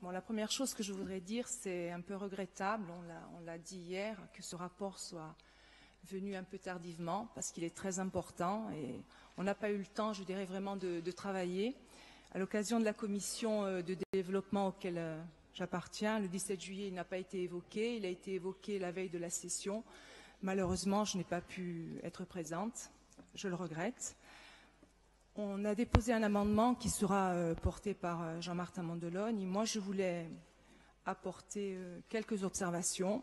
Bon, la première chose que je voudrais dire, c'est un peu regrettable, on l'a dit hier, que ce rapport soit venu un peu tardivement, parce qu'il est très important et on n'a pas eu le temps, je dirais, vraiment de travailler. À l'occasion de la commission de développement auquel j'appartiens, le 17 juillet, il n'a pas été évoqué, il a été évoqué la veille de la session. Malheureusement, je n'ai pas pu être présente, je le regrette. On a déposé un amendement qui sera porté par Jean-Martin Mandelogne. Moi, je voulais apporter quelques observations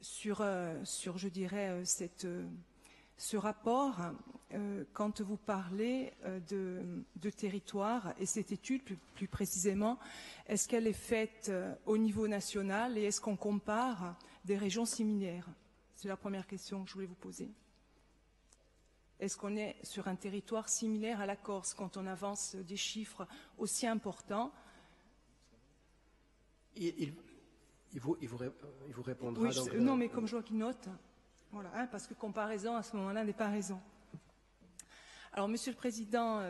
sur je dirais, ce rapport quand vous parlez de territoire et cette étude plus précisément, est-ce qu'elle est faite au niveau national et est-ce qu'on compare des régions similaires? C'est la première question que je voulais vous poser. Est-ce qu'on est sur un territoire similaire à la Corse quand on avance des chiffres aussi importants? Il vous répondra. Oui, donc, non, mais comme je vois qu'il note, voilà, hein, parce que comparaison à ce moment-là n'est pas raison. Alors, Monsieur le Président,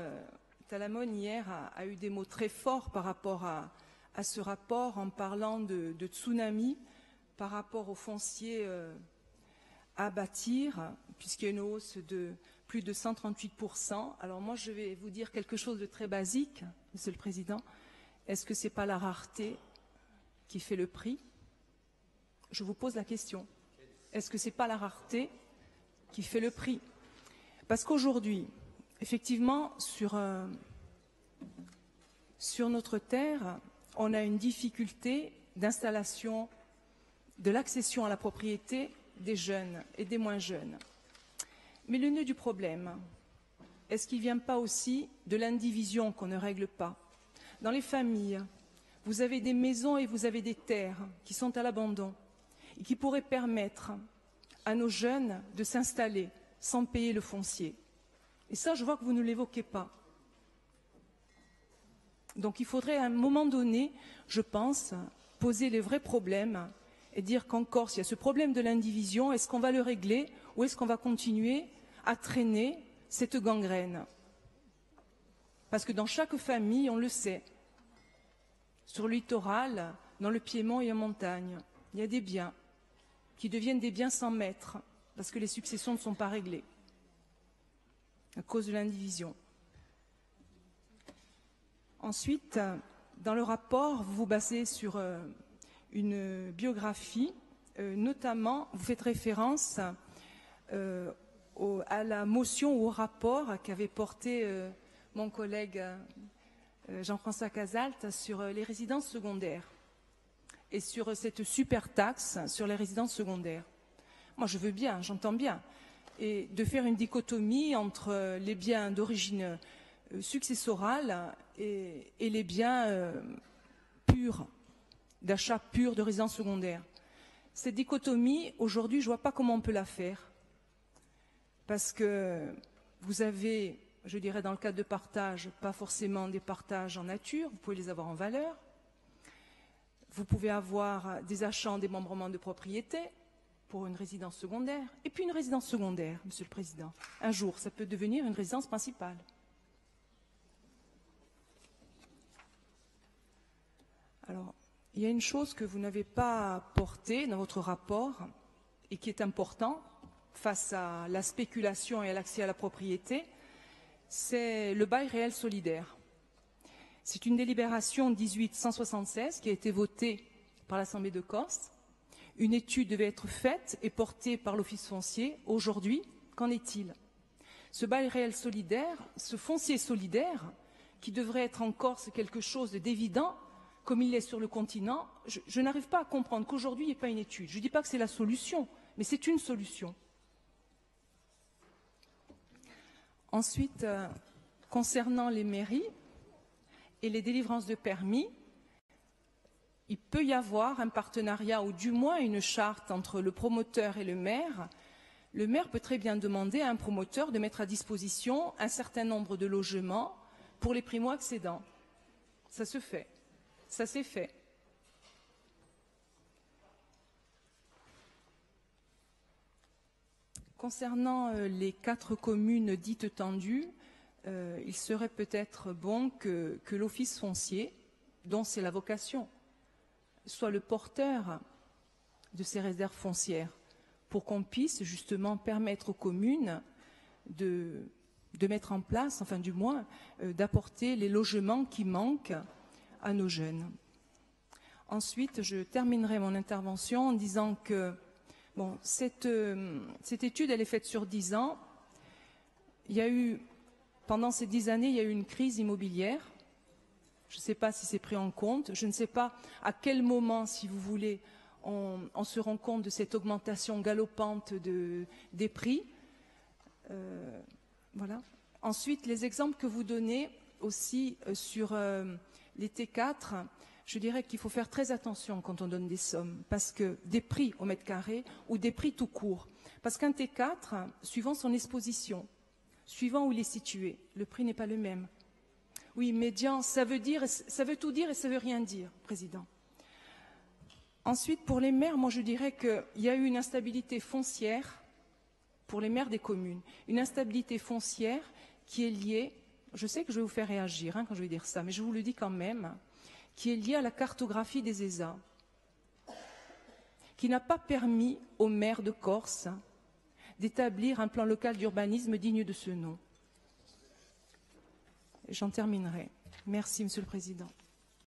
Talamone hier a eu des mots très forts par rapport à ce rapport en parlant de tsunami par rapport au foncier à bâtir, puisqu'il y a une hausse de plus de 138%. Alors moi, je vais vous dire quelque chose de très basique, Monsieur le Président. Est-ce que ce n'est pas la rareté qui fait le prix? Je vous pose la question. Est-ce que ce n'est pas la rareté qui fait le prix? Parce qu'aujourd'hui, effectivement, sur notre terre, on a une difficulté d'installation, de l'accession à la propriété des jeunes et des moins jeunes. Mais le nœud du problème, est-ce qu'il ne vient pas aussi de l'indivision qu'on ne règle pas? Dans les familles, vous avez des maisons et vous avez des terres qui sont à l'abandon et qui pourraient permettre à nos jeunes de s'installer sans payer le foncier. Et ça, je vois que vous ne l'évoquez pas. Donc il faudrait à un moment donné, je pense, poser les vrais problèmes et dire qu'en Corse, il y a ce problème de l'indivision, est-ce qu'on va le régler ou est-ce qu'on va continuer à traîner cette gangrène? Parce que dans chaque famille, on le sait, sur le littoral, dans le Piémont et en montagne, il y a des biens qui deviennent des biens sans maître parce que les successions ne sont pas réglées à cause de l'indivision. Ensuite, dans le rapport, vous vous basez sur une biographie, notamment, vous faites référence à la motion ou au rapport qu'avait porté mon collègue Jean-François Cazalt sur les résidences secondaires et sur cette super taxe sur les résidences secondaires. Moi, je veux bien, j'entends bien, et de faire une dichotomie entre les biens d'origine successorale et les biens purs, d'achat pur de résidence secondaire. Cette dichotomie, aujourd'hui, je ne vois pas comment on peut la faire. Parce que vous avez, je dirais, dans le cadre de partage, pas forcément des partages en nature, vous pouvez les avoir en valeur. Vous pouvez avoir des achats en démembrement de propriété pour une résidence secondaire. Et puis une résidence secondaire, Monsieur le Président. Un jour, ça peut devenir une résidence principale. Alors, il y a une chose que vous n'avez pas portée dans votre rapport et qui est important face à la spéculation et à l'accès à la propriété, c'est le bail réel solidaire. C'est une délibération 1876 qui a été votée par l'Assemblée de Corse. Une étude devait être faite et portée par l'Office foncier. Aujourd'hui, qu'en est-il? Ce bail réel solidaire, ce foncier solidaire, qui devrait être en Corse quelque chose d'évident, comme il l'est sur le continent, je n'arrive pas à comprendre qu'aujourd'hui, il n'y ait pas une étude. Je ne dis pas que c'est la solution, mais c'est une solution. Ensuite, concernant les mairies et les délivrances de permis, il peut y avoir un partenariat ou du moins une charte entre le promoteur et le maire. Le maire peut très bien demander à un promoteur de mettre à disposition un certain nombre de logements pour les primo-accédants. Ça se fait. Ça s'est fait. Concernant les 4 communes dites tendues, il serait peut-être bon que l'Office foncier, dont c'est la vocation, soit le porteur de ces réserves foncières, pour qu'on puisse justement permettre aux communes de mettre en place, enfin du moins, d'apporter les logements qui manquent à nos jeunes. Ensuite, je terminerai mon intervention en disant que bon, cette étude, elle est faite sur 10 ans. Pendant ces 10 années, il y a eu une crise immobilière. Je ne sais pas si c'est pris en compte. Je ne sais pas à quel moment, si vous voulez, on se rend compte de cette augmentation galopante des prix. Voilà. Ensuite, les exemples que vous donnez aussi sur les T4, je dirais qu'il faut faire très attention quand on donne des sommes, parce que des prix au mètre carré ou des prix tout court. Parce qu'un T4, suivant son exposition, suivant où il est situé, le prix n'est pas le même. Oui, médian, ça veut tout dire et ça veut rien dire, Président. Ensuite, pour les maires, moi je dirais qu'il y a eu une instabilité foncière pour les maires des communes. Une instabilité foncière qui est liée, je sais que je vais vous faire réagir quand je vais dire ça, mais je vous le dis quand même, qui est liée à la cartographie des ESA, qui n'a pas permis aux maires de Corse d'établir un plan local d'urbanisme digne de ce nom. J'en terminerai. Merci, Monsieur le Président.